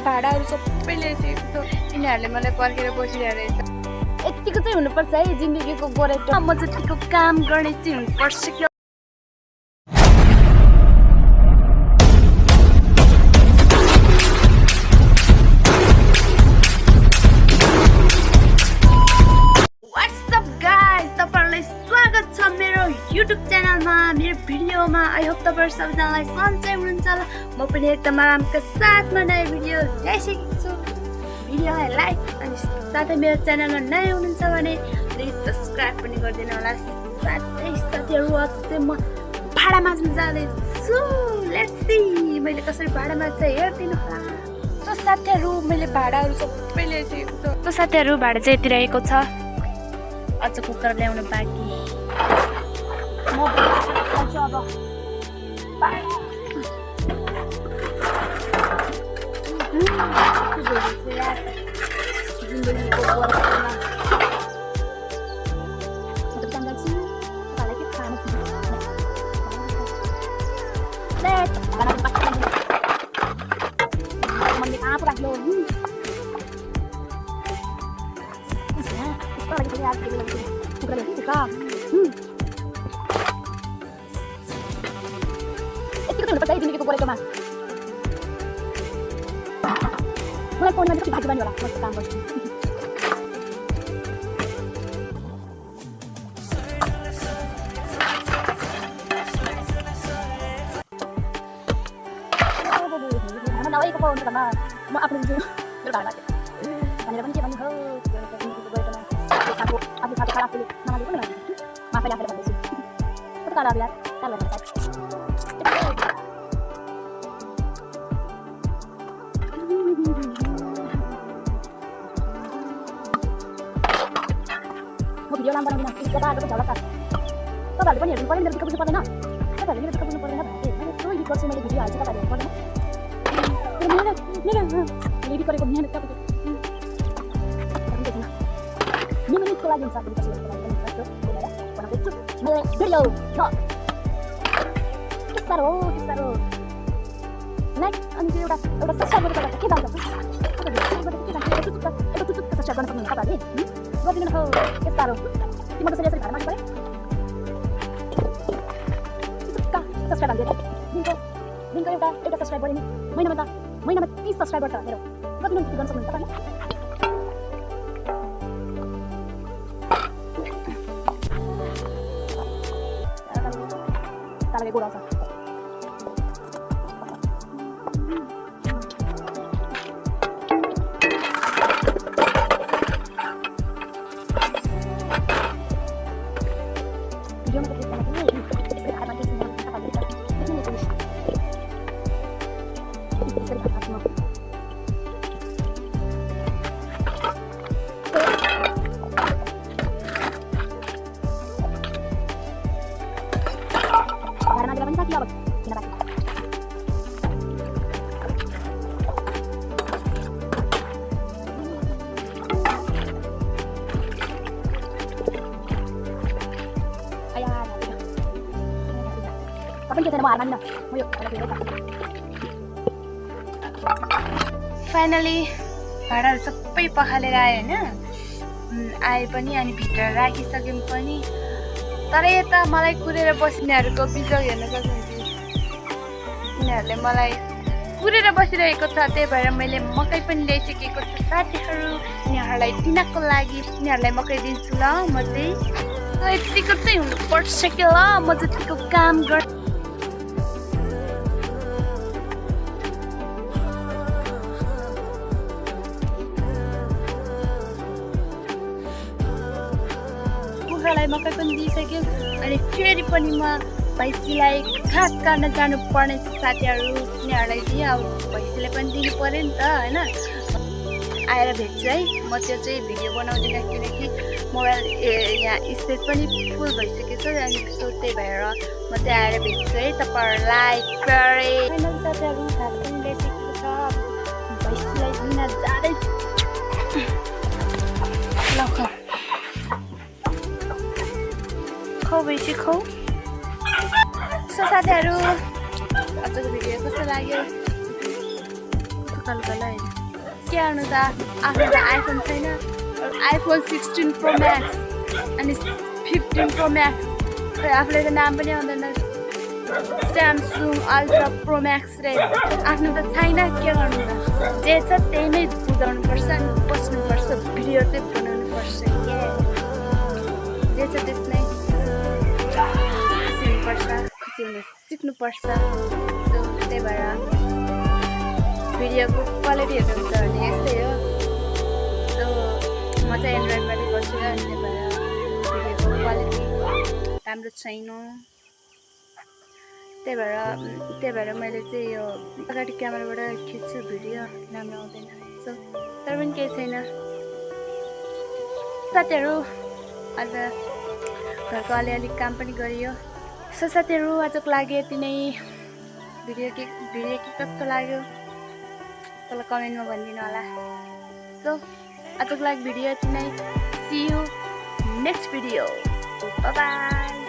भाडाहरू सबै ल्याइसकेको छ। यिनीहरूले मलाई पर्खेर बसिरहेको रहेछ। यतिको चाहिँ हुनुपर्छ है जिन्दगीको गोरेटो। म जतिको काम गर्ने चाहिँ हुनुपर्छ कि YouTube च्यानलमा मेरो भिडियोमा। आई होप तपाईहरु सबैजनालाई सन्चै हुनुहुन्छ होला। म पनि एकदम आरामको साथमा नयाँ भिडियो ल्याइसकेको छु। भिडियोलाई लाइक अनि साथै मेरो च्यानलमा नयाँ हुनुहुन्छ भने प्लिज सब्स्क्राइब पनि गरिदिनु होला। साथै साथीहरु आज चाहिँ म भाडा माझ्न जाँदैछु। लेट्स सी मैले कसरी भाडा माझ्छ हेर्दिनु होला। सो साथीहरु मैले भाडाहरू सबै ल्याइसकेको छु। सो साथीहरु भाडा चाहिँ यति रहेको छ। अझ कुकर ल्याउनु बाँकी। म खान्छु अब जिन्दगीको बर्खामा आफू राख्यो यतिको जिन्दगीको गोरेटोमा मलाई फोनमा कति भागी बन्यो होला। म काम गर्छु। नभएको पो हुन्छ घरमा म आफ्नो दिन्छु मेरो घरमा भनेर पनि के भन्नु हो गोरेटोमा आफ्नो साथी खराब आफूले नमागे पनि म आफैले आफैले भन्दैछु। कस्तो कालो यार कालो भन्छ भिडियो लाम बनाउँदिन कता आएको छ होला त। तपाईहरुले पनि हेर्नु पर्दैन, मेरो दुःख बुझ्नु पर्दैन। तपाईहरुले मेरो दुःख बुझ्नु पर्दैन भने मैले यत्रो एडिट गर्छु, मैले भिडियो हाल्छु, तपाईहरुले हेर्नु पर्दैन। एडिट गरेको मेहनत तपाईको नियमितको लागि हुन्छ। तपाईको लागि पनि गर्छु बनाउँदैछु मैले भिडियो न के साह्रो लाइक अनि त्यो एउटा सब्स्क्राइब गरेर के दाम गर्छ एउटा सब्स्क्राइब गर्न सक्नुहुन्छ तपाईहरुले गरिदिनु हो। के साह्रो तिम्रो कसरी यसरी भाडा माग्नु पर्यो सब्स्क्राइब हाल्दियो दिनको एउटा सब्स्क्राइब गरे नि महिनामा 30 सब्स्क्राइबर छ मेरो। गरिदिनु गर्न सक्नुहुन्छ तपाईले। तालले गोरा छ फाइनली भाडाहरू सबै पखालेर आयो होइन। आए पनि अनि भित्र राखिसक्यौँ पनि। तर यता मलाई कुरेर बस्नेहरूको बिजोग हेर्न सक्नुहुन्छ। यिनीहरूले मलाई कुरेर बसिरहेको छ, त्यही भएर मैले मकै पनि ल्याइसकेको छु साथीहरू। यिनीहरूलाई दिनको लागि यिनीहरूलाई मकै दिन्छु ल। म चाहिँ यतिको चाहिँ हुनुपर्छ कि ल। म जतिको काम गर्छु मकै पनि दिइसक्यो। अनि फेरि पनि म भैँसीलाई घाँस काट्न जानुपर्ने साथीहरू यिनीहरूलाई दिएँ। अब भैँसीले पनि दिनु पऱ्यो नि त होइन। आएर भेट्छु है म। त्यो चाहिँ भिडियो बनाउँदिनँ किनकि मोबाइल यहाँ स्पेस पनि फुल भइसकेको छ। अनि त्यही भएर म चाहिँ आएर भेट्छु है तपाईँहरूलाई। फाइनल साथीहरू घाँस पनि ल्याइसकेको छ। भैँसीलाई दिन जाँदैछु ल। खौ भैँसी खौ। सो साथीहरू आजको भिडियो कस्तो लाग्यो खालको ल होइन के गर्नु त आफ्नो आइफोन छैन आइफोन 16 प्रो म्याक्स अनि 15 प्रो म्याक्स खै आफूलाई त नाम पनि आउँदैन स्यामसुङ अल्ट्रा प्रो म्याक्स रे आफ्नो त छैन के गर्नु त जे छ त्यही नै बुझाउनुपर्छ अनि बस्नुपर्छ भिडियो चाहिँ बनाउनुपर्छ जे छ त्यसमै खुसी हुन सिक्नुपर्छ त्यही भएर भिडियोको क्वालिटीहरू हुन्छ भने यस्तै हो म चाहिँ एन्ड्रोइडबाटै गर्छु र त्यही भएर भिडियोको क्वालिटी राम्रो छैन त्यही भएर मैले चाहिँ यो अगाडि क्यामेराबाट खिच्छु भिडियो राम्रो आउँदैन सो तर पनि केही छैन साथीहरू आज घरको अलिअलि काम पनि गरियो सो साथीहरू आजको लागि यति नै भिडियो के कस्तो लाग्यो तल कमेन्टमा भनिदिनु होला सो आजको लागि भिडियो यति नै see you next video bye by